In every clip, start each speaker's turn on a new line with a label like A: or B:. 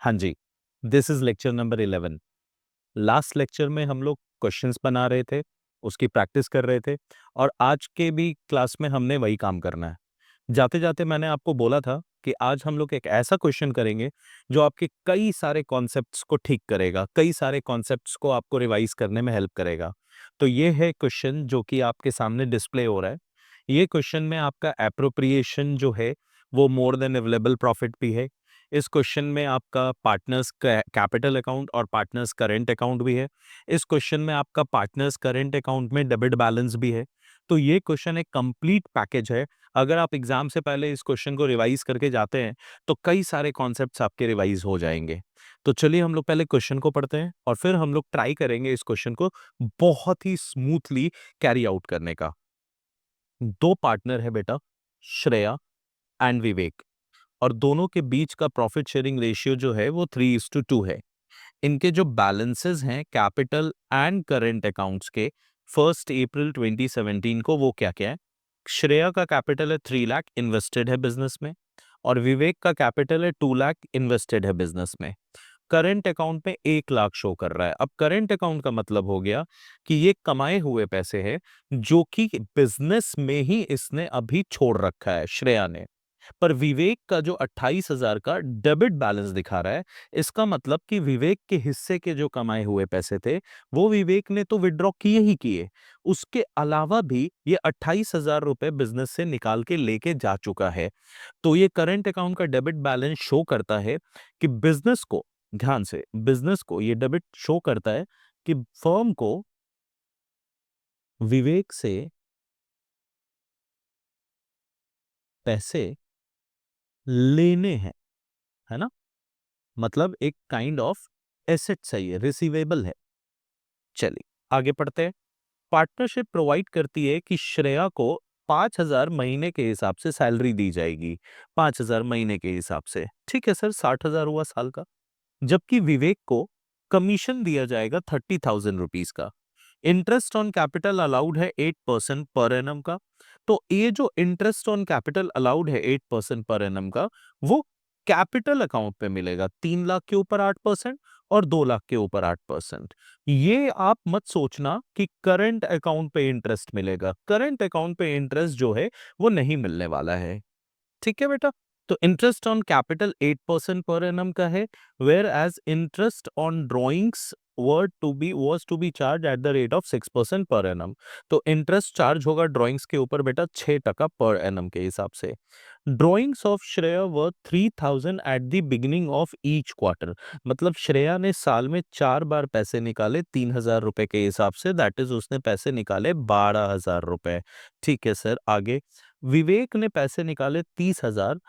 A: हाँ जी, this is lecture number 11। Last lecture में हम लोग क्वेश्चंस बना रहे थे, उसकी प्रैक्टिस कर रहे थे और आज के भी क्लास में हमने वही काम करना है। जाते जाते मैंने आपको बोला था कि आज हम लोग एक ऐसा क्वेश्चन करेंगे जो आपके कई सारे कॉन्सेप्ट्स को ठीक करेगा, कई सारे कॉन्सेप्ट्स को आपको रिवाइज करने में हेल्प करेगा। तो ये है क्वेश्चन जो कि आपके सामने डिस्प्ले हो रहा है। ये क्वेश्चन में आपका एप्रोप्रिएशन जो है वो मोर देन अवेलेबल प्रॉफिट भी है। इस क्वेश्चन में आपका पार्टनर्स कैपिटल अकाउंट और पार्टनर्स करेंट अकाउंट भी है। इस क्वेश्चन में आपका पार्टनर्स करेंट अकाउंट में डेबिट बैलेंस भी है। तो ये क्वेश्चन एक कंप्लीट पैकेज है। अगर आप एग्जाम से पहले इस क्वेश्चन को रिवाइज करके जाते हैं तो कई सारे कॉन्सेप्ट्स आपके रिवाइज हो जाएंगे। तो चलिए हम लोग पहले क्वेश्चन को पढ़ते हैं और फिर हम लोग ट्राई करेंगे इस क्वेश्चन को बहुत ही स्मूथली कैरी आउट करने का। दो पार्टनर है बेटा, श्रेया एंड विवेक, और दोनों के बीच का प्रॉफिट शेयरिंग रेशियो जो है वो 3:2 है। इनके जो बैलेंसेस हैं कैपिटल एंड करेंट अकाउंट्स के 1 अप्रैल 2017 को वो क्या क्या है। श्रेया का कैपिटल है 3 लाख इन्वेस्टेड है बिजनेस में, और विवेक का कैपिटल है 2 लाख इन्वेस्टेड है बिजनेस में। करंट अकाउंट में 1 लाख शो कर रहा है। अब करंट अकाउंट का मतलब हो गया कि ये कमाए हुए पैसे हैं जो कि बिजनेस में ही इसने अभी छोड़ रखा है श्रेया ने। पर विवेक का जो 28,000 का डेबिट बैलेंस दिखा रहा है, इसका मतलब कि विवेक के हिस्से के जो कमाए हुए पैसे थे वो विवेक ने तो विड्रॉ किए ही किए, उसके अलावा भी ये 28,000 रुपए बिजनेस से निकाल के लेके जा चुका है। तो ये करंट अकाउंट का डेबिट बैलेंस शो करता है कि बिजनेस को, ध्यान से, बिजनेस को ये डेबिट शो करता है कि फर्म को विवेक से पैसे लेने हैं, है ना। मतलब एक काइंड ऑफ एसेट सही है, रिसीवेबल है। चलिए आगे पढ़ते हैं। पार्टनरशिप प्रोवाइड करती है कि श्रेया को 5,000 महीने के हिसाब से सैलरी दी जाएगी। 5,000 महीने के हिसाब से, ठीक है सर, 60,000 हुआ साल का। जबकि विवेक को कमीशन दिया जाएगा 30,000 रुपीज का। इंटरेस्ट ऑन कैपिटल अलाउड है 8% पर एनम का। तो ये जो इंटरेस्ट ऑन कैपिटल अलाउड है 8% पर एनम का, वो कैपिटल अकाउंट पे मिलेगा 3 लाख के ऊपर 8% और 2 लाख के ऊपर 8%। ये आप मत सोचना कि करंट अकाउंट पे इंटरेस्ट मिलेगा। करंट अकाउंट पे इंटरेस्ट जो है वो नहीं मिलने वाला है, ठीक है बेटा। तो इंटरेस्ट ऑन कैपिटल 8% पर एनम का है, whereas interest on drawings was to be charged at the rate of 6% per annum. तो इंटरेस्ट चार्ज होगा ड्रॉइंग्स के ऊपर बेटा 6% पर एनम के हिसाब से। Drawings of Shreya worth 3,000 at the beginning of each quarter. मतलब श्रेया ने साल में 4 बार पैसे निकाले 3,000 रुपए के हिसाब से, दैट इज उसने पैसे निकाले 12,000 रुपए। ठीक है सर, आगे। विवेक ने पैसे निकाले 30,000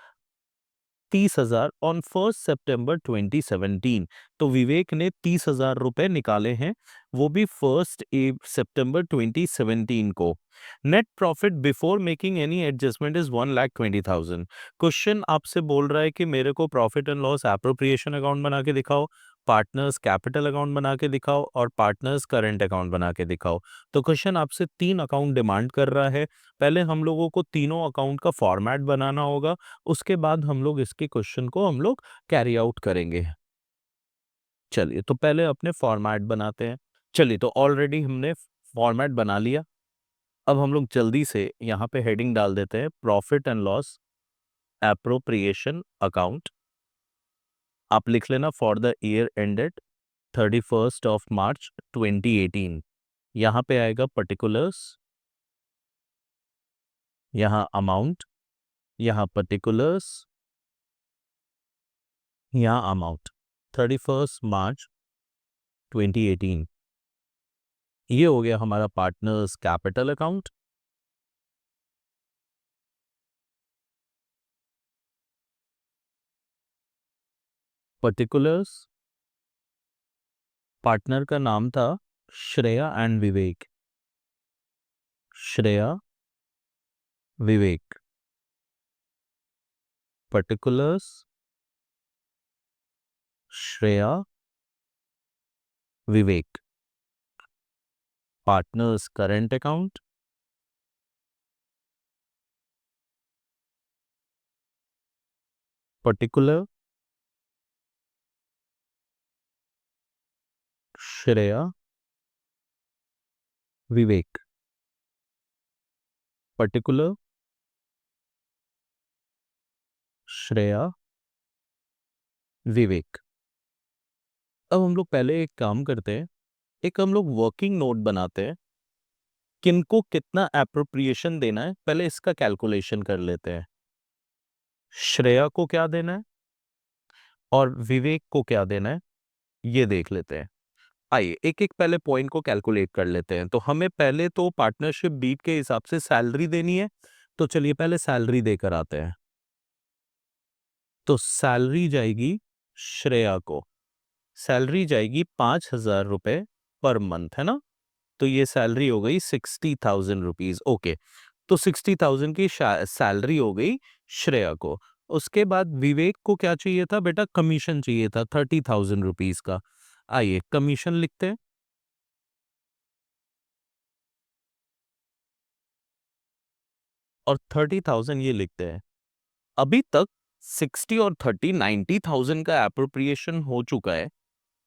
A: ऑन 1 सितंबर 2017। तो विवेक ने 30,000 रुपए निकाले हैं, वो भी 1 सितंबर 2017 को। Net profit before making any adjustment is 1,20,000। Question आपसे बोल रहा है कि मेरे को profit and loss appropriation account बना के दिखाओ, पार्टनर्स कैपिटल अकाउंट बना के दिखाओ और पार्टनर्स करंट अकाउंट बना के दिखाओ। तो क्वेश्चन आपसे 3 अकाउंट डिमांड कर रहा है। पहले हम लोगों को तीनों अकाउंट का फॉर्मेट बनाना होगा, उसके बाद हम लोग इसके क्वेश्चन को हम लोग कैरी आउट करेंगे। चलिए तो पहले अपने फॉर्मेट बनाते हैं। चलिए तो ऑलरेडी हमने फॉर्मेट बना लिया। अब हम लोग जल्दी से यहाँ पे हेडिंग डाल देते हैं, profit and loss appropriation account. आप लिख लेना फॉर द ईयर एंडेड 31 मार्च 2018। यहाँ पे आएगा पर्टिकुलर्स, यहाँ अमाउंट, यहाँ पर्टिकुलर्स, यहाँ अमाउंट। 31 मार्च 2018, ये हो गया हमारा partners capital account. Particulars, partner का नाम था Shreya and Vivek. Shreya, Vivek. Particulars, Shreya, Vivek. Partners current account, particular, Shreya, Vivek, particular, Shreya, Vivek. अब हम लोग पहले एक काम करते हैं, एक हम लोग वर्किंग नोट बनाते हैं, किनको कितना एप्रोप्रिएशन देना है पहले इसका कैलकुलेशन कर लेते हैं। श्रेया को क्या देना है और विवेक को क्या देना है ये देख लेते हैं। आइए एक एक पहले पॉइंट को कैलकुलेट कर लेते हैं। तो हमें पहले तो पार्टनरशिप बीट के हिसाब से सैलरी देनी है, तो चलिए पहले सैलरी देकर आते हैं। तो सैलरी जाएगी श्रेया को, सैलरी जाएगी 5,000 रुपए पर मंथ, है ना। तो ये सैलरी हो गई 60,000 रुपीज। ओके, तो 60,000 की सैलरी हो गई श्रेया को। उसके बाद विवेक को क्या चाहिए था बेटा, कमीशन चाहिए था 30,000 रुपीज का। आइए कमीशन लिखते हैं, और 30,000 ये लिखते हैं। अभी तक 60 और 30 90,000 का एप्रोप्रिएशन हो चुका है,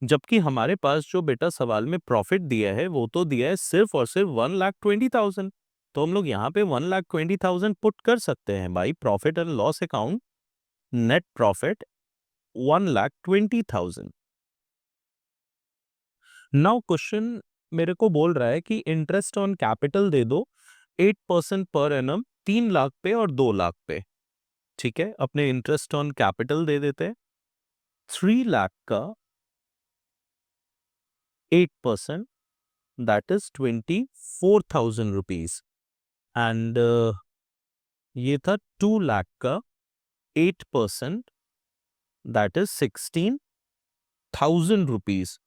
A: जबकि हमारे पास जो बेटा सवाल में प्रॉफिट दिया है वो तो दिया है सिर्फ और सिर्फ 1,20,000। तो हम लोग यहाँ पे 1,20,000 पुट कर सकते हैं भाई, profit and loss account, net profit 1,20,000। Now question मेरे को बोल रहा है कि इंटरेस्ट ऑन कैपिटल दे दो 8% पर एनम, 3 लाख पे और 2 लाख पे। ठीक है, अपने इंटरेस्ट ऑन कैपिटल दे देते हैं 3 लाख का 8%, दैट इज 24,000 रुपीज। एंड ये था 2 लाख का 8%, दैट इज 16,000 रुपीज।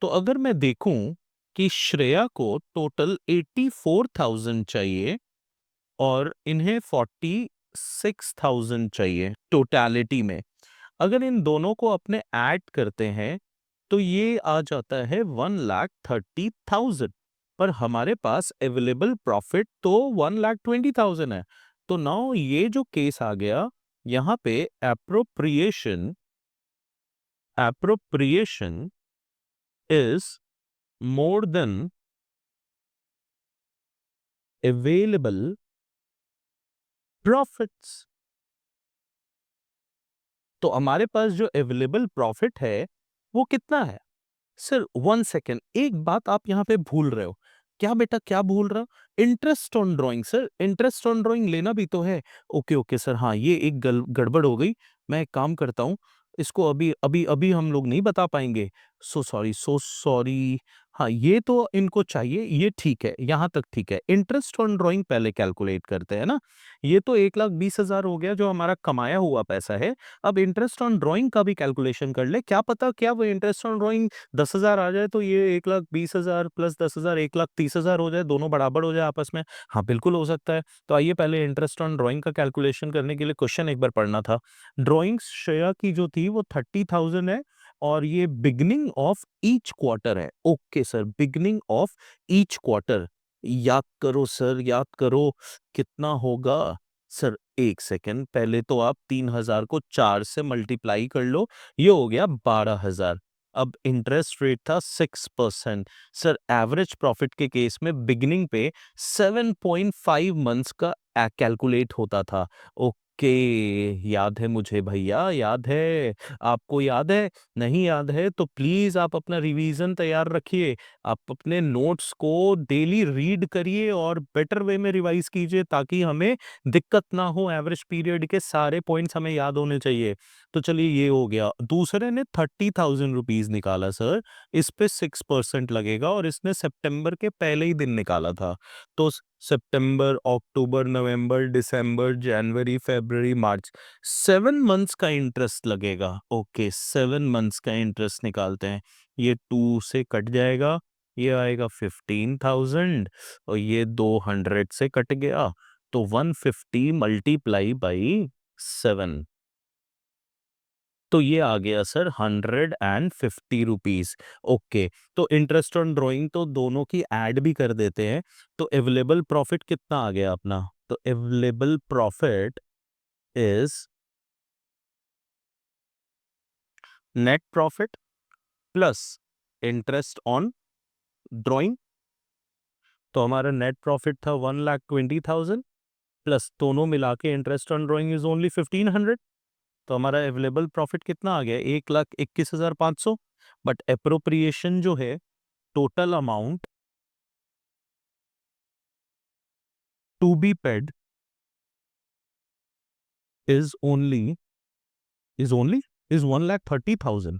A: तो अगर मैं देखूं कि श्रेया को टोटल 84,000 चाहिए और इन्हें 46,000 चाहिए टोटलिटी में, अगर इन दोनों को अपने ऐड करते हैं तो ये आ जाता है 1,30,000। पर हमारे पास अवेलेबल प्रॉफिट तो 1,20,000 है। तो नाउ ये जो केस आ गया, यहां पे appropriation, appropriation is more than available profits. तो हमारे पास जो अवेलेबल प्रॉफिट है वो कितना है। सर 1 सेकेंड, एक बात आप यहाँ पे भूल रहे हो। क्या बेटा, क्या भूल रहा? Interest on drawing. Sir interest on drawing लेना भी तो है। ओके ओके सर, हाँ ये एक गड़बड़ हो गई। मैं एक काम करता हूँ, इसको अभी अभी अभी हम लोग नहीं बता पाएंगे। So sorry, so sorry. हाँ ये तो इनको चाहिए, ये ठीक है, यहाँ तक ठीक है। इंटरेस्ट ऑन ड्राइंग पहले कैलकुलेट करते हैं ना। ये तो 1,20,000 हो गया जो हमारा कमाया हुआ पैसा है। अब इंटरेस्ट ऑन ड्राइंग का भी कैलकुलेशन कर ले, क्या पता क्या वो इंटरेस्ट ऑन ड्राइंग 10,000 आ जाए तो ये 1,20,000 प्लस 10,000 1,30,000 हो जाए, दोनों बराबर हो जाए आपस में। हाँ बिल्कुल हो सकता है। तो आइए पहले इंटरेस्ट ऑन ड्राइंग का कैलकुलेशन करने के लिए क्वेश्चन एक बार पढ़ना था। ड्राइंग श्रेया की जो थी वो 30,000 है, और ये बिगनिंग ऑफ ईच क्वार्टर है। Okay sir, beginning of each quarter. याद करो सर, याद करो कितना होगा। सर 1 सेकेंड, पहले तो आप 3,000 को 4 से मल्टीप्लाई कर लो, ये हो गया 12,000। अब इंटरेस्ट रेट था 6%। सर एवरेज प्रॉफिट के केस में बिगिनिंग पे 7.5 मंथ्स का कैलकुलेट होता था। ओके, याद है मुझे भैया, याद है। आपको याद है? नहीं याद है तो प्लीज आप अपना रिवीजन तैयार रखिए। आप अपने नोट्स को डेली रीड करिए और बेटर वे में रिवाइज कीजिए, ताकि हमें दिक्कत ना हो। एवरेज पीरियड के सारे पॉइंट्स हमें याद होने चाहिए। तो चलिए ये हो गया। दूसरे ने 30,000 रुपीज निकाला सर, इस पे 6% लगेगा, और इसने सितंबर के पहले ही दिन निकाला था। तो सितंबर, अक्टूबर, नवंबर, दिसंबर, जनवरी, फरवरी, मार्च, 7 मंथ्स का इंटरेस्ट लगेगा। ओके, 7 मंथ्स का इंटरेस्ट निकालते हैं। ये 2 से कट जाएगा, ये आएगा 15,000, और ये 200 से कट गया, तो 150 मल्टीप्लाई बाई 7, तो ये आ गया सर 150 रुपीज। ओके, तो इंटरेस्ट ऑन ड्राइंग तो दोनों की ऐड भी कर देते हैं। तो अवेलेबल प्रॉफिट कितना आ गया अपना? तो available profit is net profit plus interest on drawing, तो हमारा नेट प्रॉफिट था 1,20,000 प्लस दोनों मिला के interest on drawing is only 1,500, तो हमारा अवेलेबल प्रॉफिट कितना आ गया 1,21,500। बट अप्रोप्रिएशन जो है, total amount to be paid is only is only is 1,30,000।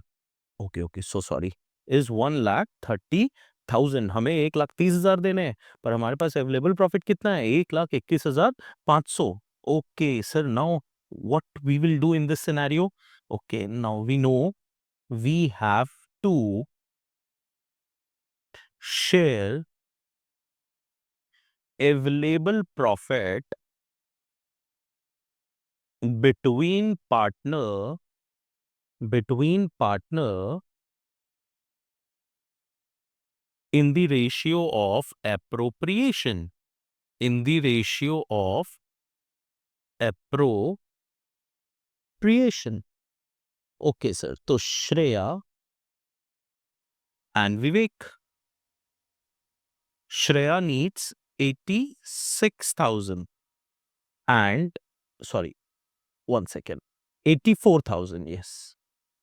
A: Okay so sorry, is 1,30,000। हमें 1,30,000 देने हैं, पर हमारे पास अवेलेबल प्रॉफिट कितना है 1,21,500। Okay sir, now what we will do in this scenario? Okay, now we know we have to share available profit between partner in the ratio of appropriation, in the ratio of appropriation। Okay sir, तो Shreya and Vivek, Shreya needs 86,000 and sorry 1 second, 84,000, yes,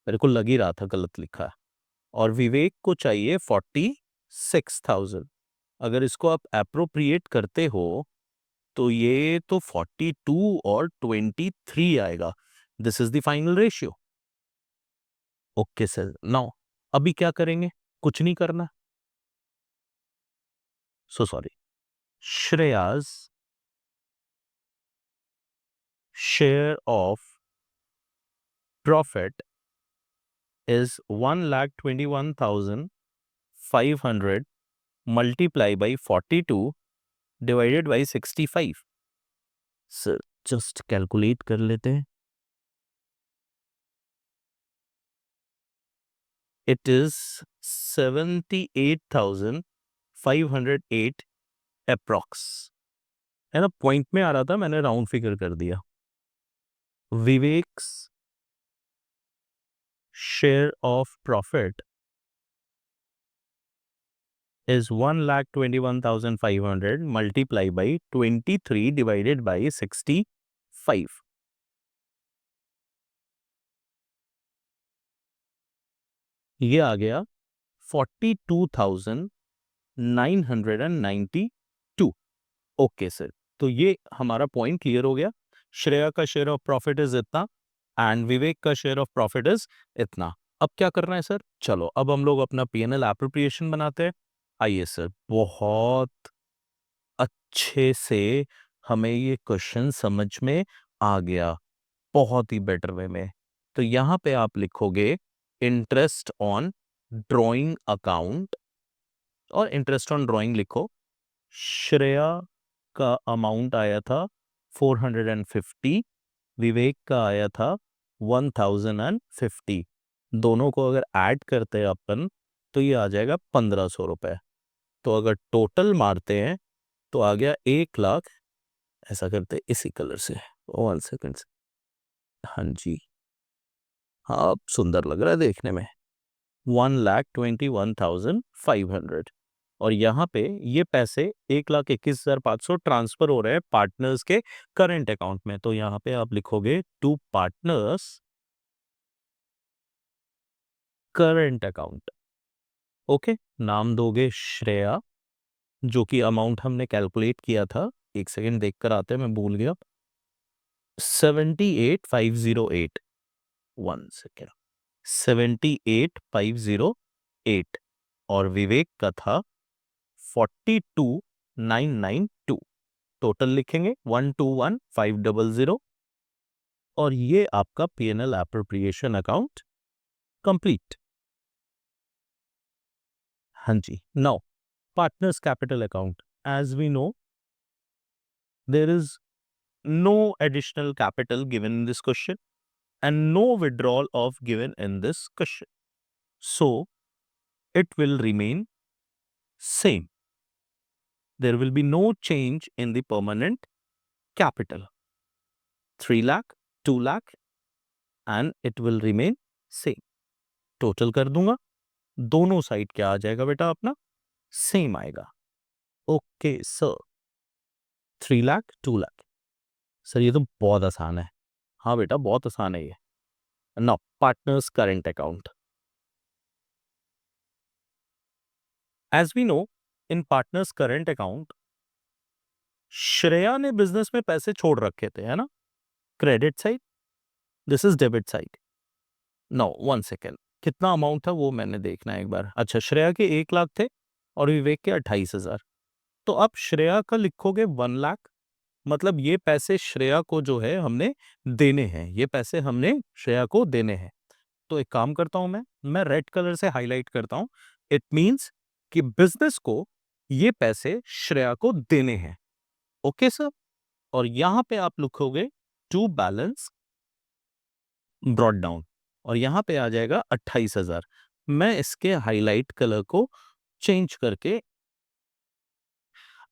A: मेरे को लग ही रहा था गलत लिखा है। और विवेक को चाहिए 46,000। अगर इसको आप अप्रोप्रिएट करते हो तो ये तो 42 और 23 आएगा। This is the final ratio. Okay sir, now अभी क्या करेंगे? कुछ नहीं करना। So sorry, Shreya's share of profit is 1,21,500 multiply by 42 divided by 65। Sir just calculate कर लेते हैं। इट इज 78,508 अप्रॉक्स, है ना? पॉइंट में आ रहा था, मैंने राउंड फिगर कर दिया। Vivax share of profit is 1,21,500 multiply by 23 divided by 65। ये आ गया 42,992। ओके सर, तो ये हमारा पॉइंट क्लियर हो गया। श्रेया का शेयर ऑफ प्रॉफिट इज इतना एंड विवेक का शेयर ऑफ प्रॉफिट इज इतना। अब क्या करना है सर? चलो अब हम लोग अपना पीएनएल एप्रोप्रिएशन बनाते हैं। आइए सर, बहुत अच्छे से हमें ये क्वेश्चन समझ में आ गया, बहुत ही बेटर वे में। तो यहां पे आप लिखोगे इंटरेस्ट ऑन ड्राइंग अकाउंट, और इंटरेस्ट ऑन ड्राइंग लिखो। श्रेया का अमाउंट आया था 450, विवेक का आया था 1,050। दोनों को अगर ऐड करते हैं अपन तो ये आ जाएगा 1,500 रुपए। तो अगर टोटल मारते हैं तो आ गया 1,00,000। ऐसा करते इसी कलर से, 1 सेकेंड से। हाँ जी, हाँ अब सुंदर लग रहा है देखने में। 1,21,500, और यहाँ पे ये पैसे 1,21,500 ट्रांसफर हो रहे हैं पार्टनर्स के करंट अकाउंट में। तो यहाँ पे आप लिखोगे to partners current account. Okay, नाम दोगे श्रेया, जो कि अमाउंट हमने कैलकुलेट किया था। 1 सेकेंड देख कर आते हैं, मैं भूल गया। 78,508, 1 सेकेंड, 78,508। और विवेक का था 42,992। टोटल लिखेंगे 121,500, और ये आपका पीएनएल एप्रोप्रिएशन अकाउंट कंप्लीट। हाँ जी, now partners capital account. As we know there is no additional capital given in this question and no withdrawal of given in this question, so it will remain same. There will be no change in the permanent capital, 3 lakh, 2 lakh, and it will remain same. Total कर दूंगा, दोनों side क्या आ जाएगा बेटा अपना same आएगा। Okay sir, 3 lakh 2 lakh. Sir ये तो बहुत आसान है। हाँ बेटा बहुत आसान है ये। Now partners current account. As we know, in partners current account Shreya ने बिजनेस में पैसे छोड़ रखे थे, है ना? Credit side, this is debit side. No, 1 second, कितना अमाउंट था वो मैंने देखना है एक बार। अच्छा, श्रेया के 1 लाख थे और विवेक के 28,000। तो आप श्रेया का लिखोगे 1 लाख, मतलब ये पैसे श्रेया को जो है हमने देने हैं, ये पैसे हमने श्रेया को देने हैं। तो एक काम करता हूं, मैं रेड कलर से हाईलाइट करता हूं। इट मींस कि बिजनेस को ये पैसे श्रेया को देने हैं। Okay sir. और यहां पे आप लिखोगे टू बैलेंस ब्रॉट डाउन, और यहां पे आ जाएगा 28,000। मैं इसके हाईलाइट कलर को चेंज करके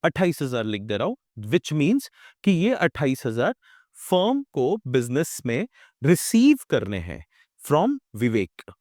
A: 28,000 लिख दे रहा हूं, विच मीन्स कि ये 28,000 फर्म को बिजनेस में रिसीव करने हैं फ्रॉम विवेक।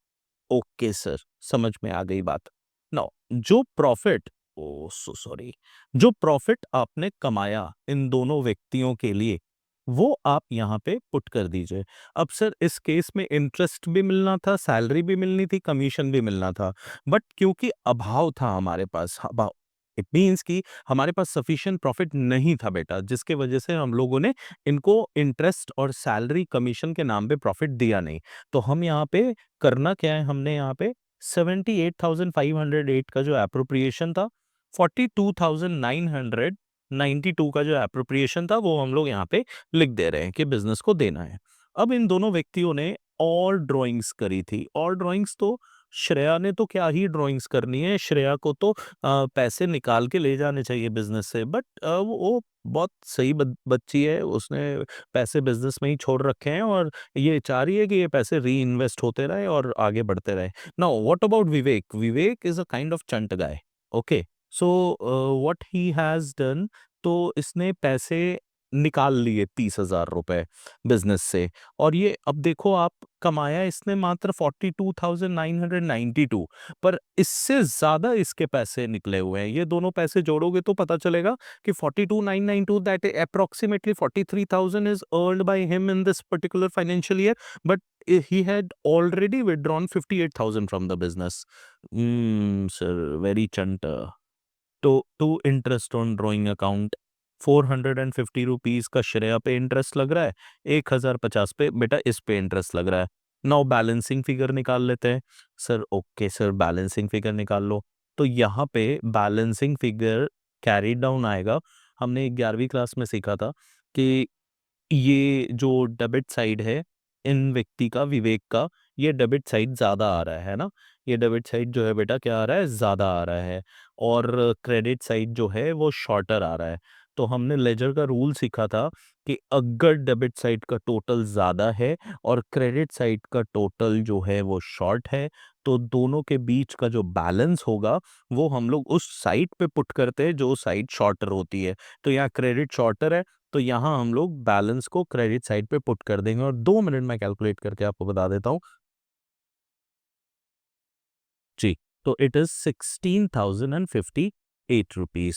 A: ओके सर, समझ में आ गई बात। नाउ जो प्रॉफिट, ओ सो सॉरी, जो प्रॉफिट आपने कमाया इन दोनों व्यक्तियों के लिए, वो आप यहां पे पुट कर दीजिए। अब सर इस केस में इंटरेस्ट भी मिलना था, सैलरी भी मिलनी थी, कमीशन भी मिलना था, बट क्योंकि अभाव था हमारे पास, अभाव इट मीन्स कि हमारे पास सफिशिएंट प्रॉफिट नहीं था बेटा, जिसके वजह से हम लोगों ने इनको इंटरेस्ट और सैलरी कमीशन के नाम पे प्रॉफिट दिया नहीं। तो हम यहाँ पे करना क्या है, हमने यहाँ पे 78,508 का जो एप्रोप्रिएशन था, 42,992 का जो एप्रोप्रिएशन था, वो हम लोग यहाँ पे लिख दे रहे हैं कि बिजनेस को देना है। अब इन दोनों व्यक्तियों ने और ड्राइंग्स करी थी, और ड्राइंग्स तो श्रेया ने तो क्या ही ड्राइंग्स करनी है, श्रेया को तो पैसे निकाल के ले जाने चाहिए बिजनेस से, बट वो बहुत सही बच्ची है, उसने पैसे बिजनेस में ही छोड़ रखे हैं और ये चाह रही है कि ये पैसे री इन्वेस्ट होते रहे और आगे बढ़ते रहे। Now what about Vivek? Vivek is a kind of चंट guy. Okay, so what he has done, तो इसने पैसे निकाल लिए 30,000 रुपए बिजनेस से, और ये अब देखो आप, कमाया इसने मात्र 42,992, पर इससे ज्यादा इसके पैसे निकले हुए हैं। ये दोनों पैसे जोड़ोगे तो पता चलेगा कि 42,992, that approximately 43,000 is earned by him in this particular financial year, but he had already withdrawn 58,000 from the business. Sir, very chanta. तो to interest on drawing account, 450 rupees का श्रेया पे इंटरेस्ट लग रहा है, 1,050 पे बेटा इस पे इंटरेस्ट लग रहा है। नाउ बैलेंसिंग फिगर निकाल लेते हैं। Sir okay sir, balancing figure निकाल लो। तो यहाँ पे बैलेंसिंग फिगर कैरी डाउन आएगा। हमने 11वीं क्लास में सीखा था कि ये जो डेबिट साइड है इन व्यक्ति का, विवेक का, ये डेबिट साइड ज्यादा आ रहा है ना, ये डेबिट साइड जो है बेटा क्या आ रहा है, ज्यादा आ रहा है, और क्रेडिट साइड जो है वो शॉर्टर आ रहा है। तो हमने लेजर का रूल सीखा था कि अगर डेबिट साइड का टोटल ज्यादा है और क्रेडिट साइड का टोटल जो है वो शॉर्ट है, तो दोनों के बीच का जो बैलेंस होगा वो हम लोग उस साइड पे पुट करते हैं जो साइड शॉर्टर होती है। तो यहाँ क्रेडिट शॉर्टर है, तो यहाँ हम लोग बैलेंस को क्रेडिट साइड पे पुट कर देंगे, और 2 मिनट में कैलकुलेट करके आपको बता देता हूँ जी। तो इट इज 16,058 रुपीज।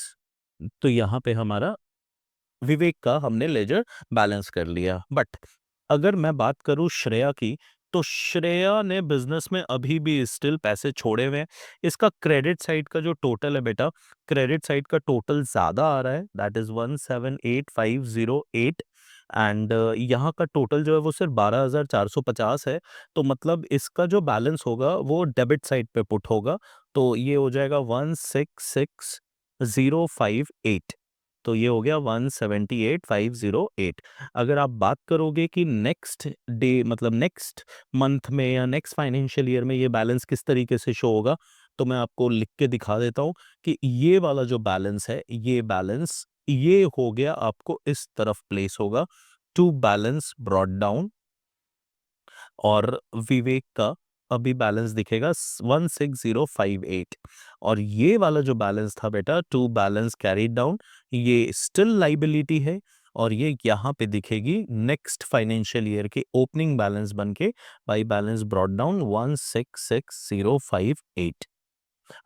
A: तो यहाँ पे हमारा विवेक का हमने लेजर बैलेंस कर लिया। बट अगर मैं बात करूं श्रेया की, तो श्रेया ने बिजनेस में अभी भी स्टिल पैसे छोड़े हुए हैं। इसका क्रेडिट साइड का जो टोटल है बेटा, क्रेडिट साइड का टोटल ज्यादा आ रहा है, दैट इज 178508, एंड यहाँ का टोटल जो है वो सिर्फ 12,450 है। तो मतलब इसका जो बैलेंस होगा वो डेबिट साइड पे पुट होगा, तो ये हो जाएगा 166,058। तो ये हो गया 178,508। अगर आप बात करोगे कि नेक्स्ट डे मतलब नेक्स्ट मंथ में या नेक्स्ट फाइनेंशियल ईयर में ये बैलेंस किस तरीके से शो होगा, तो मैं आपको लिख के दिखा देता हूँ कि ये वाला जो बैलेंस है, ये बैलेंस ये हो गया आपको इस तरफ प्लेस होगा, टू बैलेंस ब्रॉट डाउन, और विवेक का अभी बैलेंस दिखेगा 16058, और ये वाला जो बैलेंस था बेटा, टू बैलेंस कैरीड डाउन, ये स्टिल लाइबिलिटी है, और ये यहाँ पे दिखेगी नेक्स्ट फाइनेंशियल ईयर के ओपनिंग बैलेंस बन के, by balance brought down 166,058।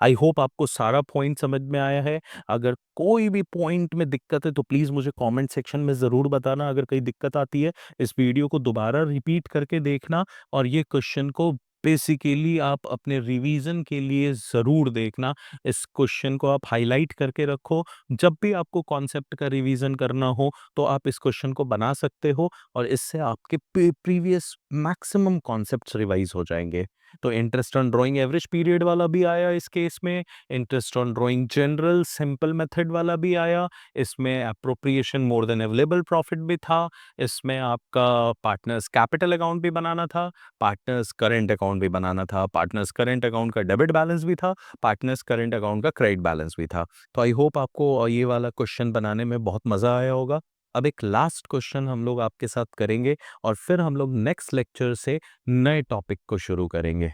A: I hope आपको सारा पॉइंट समझ में आया है। अगर कोई भी पॉइंट में दिक्कत है तो प्लीज़ मुझे कमेंट सेक्शन में ज़रूर बताना। अगर कोई दिक्कत आती है, इस वीडियो को दोबारा रिपीट करके देखना और ये क्वेश्चन को बेसिकली आप अपने रिवीजन के लिए ज़रूर देखना। इस क्वेश्चन को आप हाईलाइट करके रखो। जब भी आपको कॉन्सेप्ट का रिवीजन करना हो तो आप इस क्वेश्चन को बना सकते हो और इससे आपके प्रीवियस मैक्सिमम कॉन्सेप्ट्स रिवाइज हो जाएंगे। तो interest on drawing average period वाला भी आया इस केस में, interest on drawing general simple method वाला भी आया, इसमें appropriation more than available profit भी था, इसमें आपका पार्टनर्स कैपिटल अकाउंट भी बनाना था, पार्टनर्स करंट अकाउंट भी बनाना था, पार्टनर्स करंट अकाउंट का डेबिट बैलेंस भी था, पार्टनर्स करंट अकाउंट का क्रेडिट बैलेंस भी था। तो आई होप आपको ये वाला क्वेश्चन बनाने में बहुत मजा आया होगा। अब एक लास्ट क्वेश्चन हम लोग आपके साथ करेंगे और फिर हम लोग नेक्स्ट लेक्चर से नए टॉपिक को शुरू करेंगे।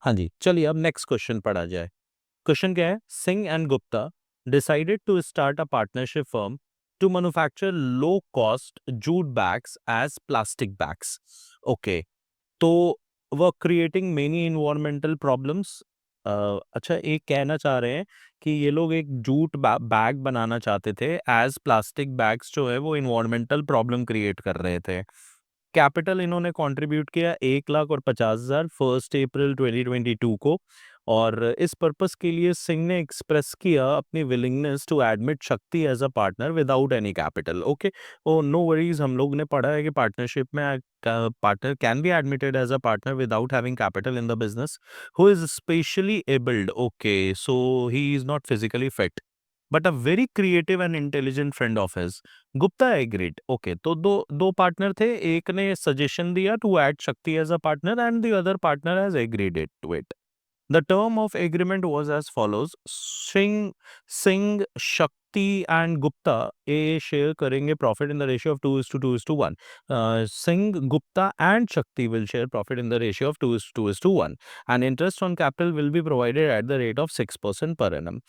A: हाँ जी, चलिए अब नेक्स्ट क्वेश्चन पढ़ा जाए। क्वेश्चन क्या है? Singh and Gupta decided to start a partnership firm to manufacture low cost jute bags as plastic bags. Okay, तो वह क्रिएटिंग मेनी इन्वायरमेंटल प्रॉब्लम्स। अच्छा, एक कहना चाह रहे हैं कि ये लोग एक जूट बैग बनाना चाहते थे एज प्लास्टिक बैग्स, जो है वो इन्वायरमेंटल प्रॉब्लम क्रिएट कर रहे थे। कैपिटल इन्होंने कंट्रीब्यूट किया 1,50,000 1 अप्रैल 2022 को, और इस पर्पस के लिए सिंह ने एक्सप्रेस किया अपनी willingness to admit Shakti as a partner without any capital. Okay, oh no worries, हम लोग ने पढ़ा है कि पार्टनरशिप में partner can be admitted as a partner without having capital in the business, who is specially abled. Okay, so he is not physically fit but a very creative and intelligent friend of his. Gupta agreed. Okay, तो दो दो partner थे, एक ने suggestion दिया to add Shakti as a partner and the other partner has agreed it to it. The term of agreement was as follows: Singh, Shakti and Gupta ये share करेंगे profit in the ratio of 2:2:1. Singh, Gupta and Shakti will share profit in the ratio of 2:1. And interest on capital will be provided at the rate of 6% per annum.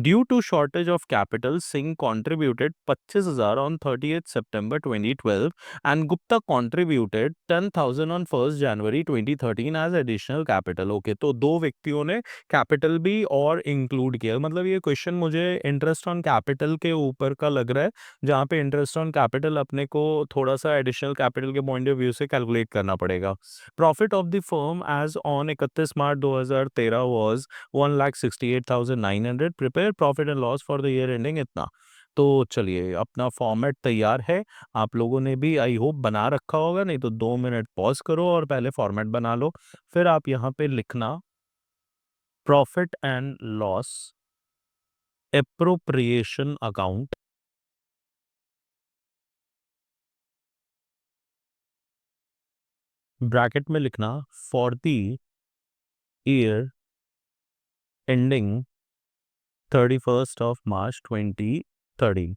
A: Due to shortage of capital, Singh contributed 25,000 on 30th September 2012 and Gupta contributed 10,000 on 1st January 2013 as additional capital. Okay, तो दो व्यक्तियों ने capital भी और include किया। मतलब ये question मुझे इंटरेस्ट ऑन कैपिटल के ऊपर का लग रहा है, जहाँ पे इंटरेस्ट ऑन कैपिटल अपने को थोड़ा सा एडिशनल कैपिटल के पॉइंट ऑफ व्यू से कैलकुलेट करना पड़ेगा। Profit of the firm as on 31 March 2013 was 1,68,900। Prepare profit and loss for the year ending इतना। तो चलिए, अपना फॉर्मेट तैयार है, आप लोगों ने भी आई होप बना रखा होगा, नहीं तो 2 मिनट पॉज करो और पहले फॉर्मेट बना लो। फिर आप यहाँ पे लिखना profit and loss appropriation account, bracket में लिखना for the year ending 31 March 2013।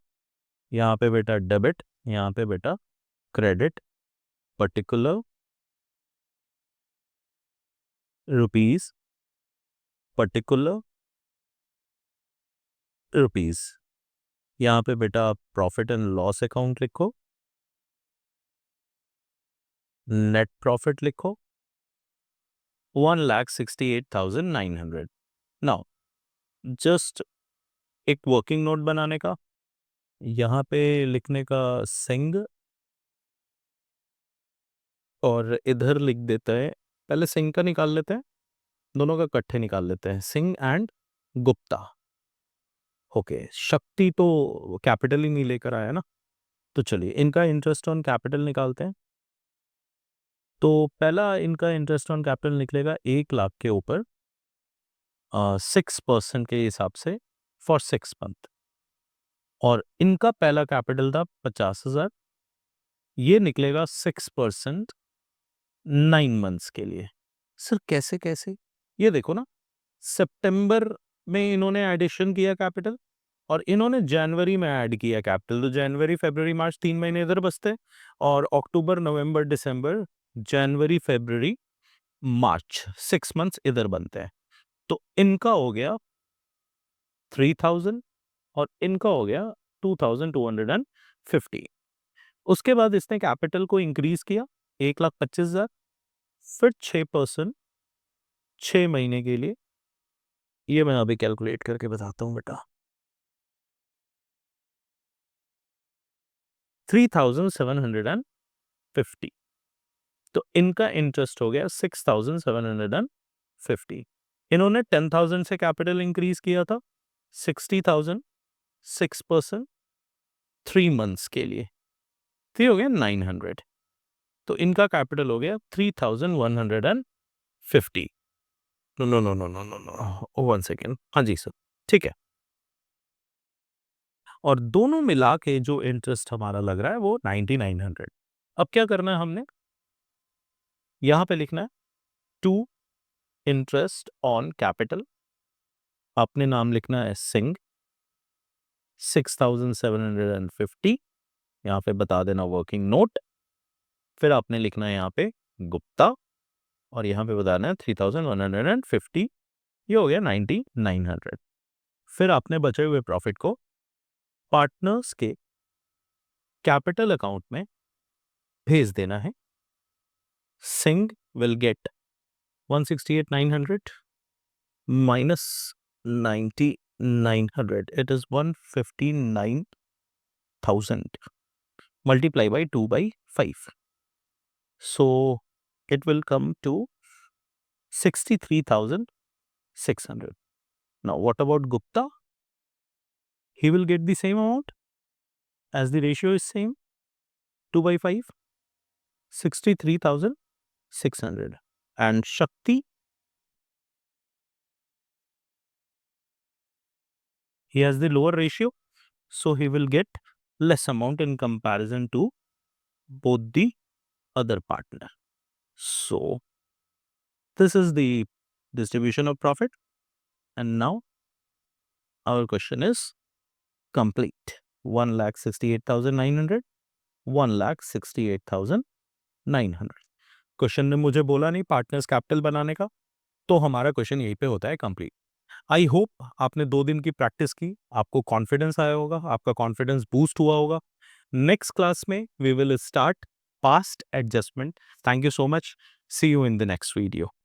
A: यहाँ पे बेटा डेबिट, यहाँ पे बेटा credit, particular rupees, particular rupees. यहाँ पे बेटा आप प्रॉफिट एंड लॉस अकाउंट लिखो, नेट प्रॉफिट लिखो 1,68,900। नाउ जस्ट एक वर्किंग नोट बनाने का, यहाँ पे लिखने का सिंह, और इधर लिख देते हैं, पहले सिंह का निकाल लेते हैं, दोनों का इकट्ठे निकाल लेते हैं, सिंह एंड गुप्ता। ओके, शक्ति तो कैपिटल ही नहीं लेकर आया ना, तो चलिए इनका इंटरेस्ट ऑन कैपिटल निकालते हैं। तो पहला इनका इंटरेस्ट ऑन कैपिटल निकलेगा 1 लाख के ऊपर 6% के हिसाब से फॉर 6 मंथ, और इनका पहला कैपिटल था 50,000, ये निकलेगा 6% 9 मंथ्स के लिए। सर कैसे कैसे? ये देखो ना, सितंबर में इन्होंने एडिशन किया कैपिटल और इन्होंने जनवरी में ऐड किया कैपिटल, तो जनवरी फरवरी मार्च 3 महीने इधर बसते हैं, और अक्टूबर नवंबर दिसंबर जनवरी फरवरी मार्च 6 मंथ्स इधर बनते हैं। तो इनका हो गया 3,000 और इनका हो गया 2,250। उसके बाद इसने कैपिटल को इंक्रीज किया 1,25,000, फिर 6% 6 महीने के लिए ये मैं अभी कैलकुलेट करके बताता हूँ बेटा। 3750, तो इनका इंटरेस्ट हो गया 6750। इन्होंने 10,000 से कैपिटल इंक्रीज किया था 60,000, 6%, 3 मंथ्स के लिए, तो ये हो गया 900। तो इनका कैपिटल हो गया 3150। No no no no no no no, 1 second, हाँ जी सर, ठीक है। और दोनों मिला के जो इंटरेस्ट हमारा लग रहा है वो 9900। अब क्या करना है हमने, यहां पे लिखना है टू इंटरेस्ट ऑन कैपिटल, अपने नाम लिखना है सिंह, 6750, यहाँ पे बता देना वर्किंग नोट। फिर आपने लिखना है यहाँ पे गुप्ता, और यहाँ पे बताना है 3150। ये हो गया 9900। फिर आपने बचे हुए प्रॉफिट को पार्टनर्स के कैपिटल अकाउंट में भेज देना है। Singh will get 168,900 minus 90,900, it is 159,000 multiply by 2 by 5, so it will come to 63,600. Now what about Gupta? He will get the same amount as the ratio is same, 2 by 5, 63,600. And Shakti, he has the lower ratio, so he will get less amount in comparison to both the other partner. So this is the distribution of profit, and now our question is complete. 1,68,900, 1,68,900। Question ने मुझे बोला नहीं partners capital बनाने का, तो हमारा question यहीं पे होता है कंप्लीट। आई होप आपने 2 दिन की प्रैक्टिस की, आपको कॉन्फिडेंस आया होगा, आपका कॉन्फिडेंस बूस्ट हुआ होगा। नेक्स्ट क्लास में we will start past adjustment. Thank you so much, see you in the next video.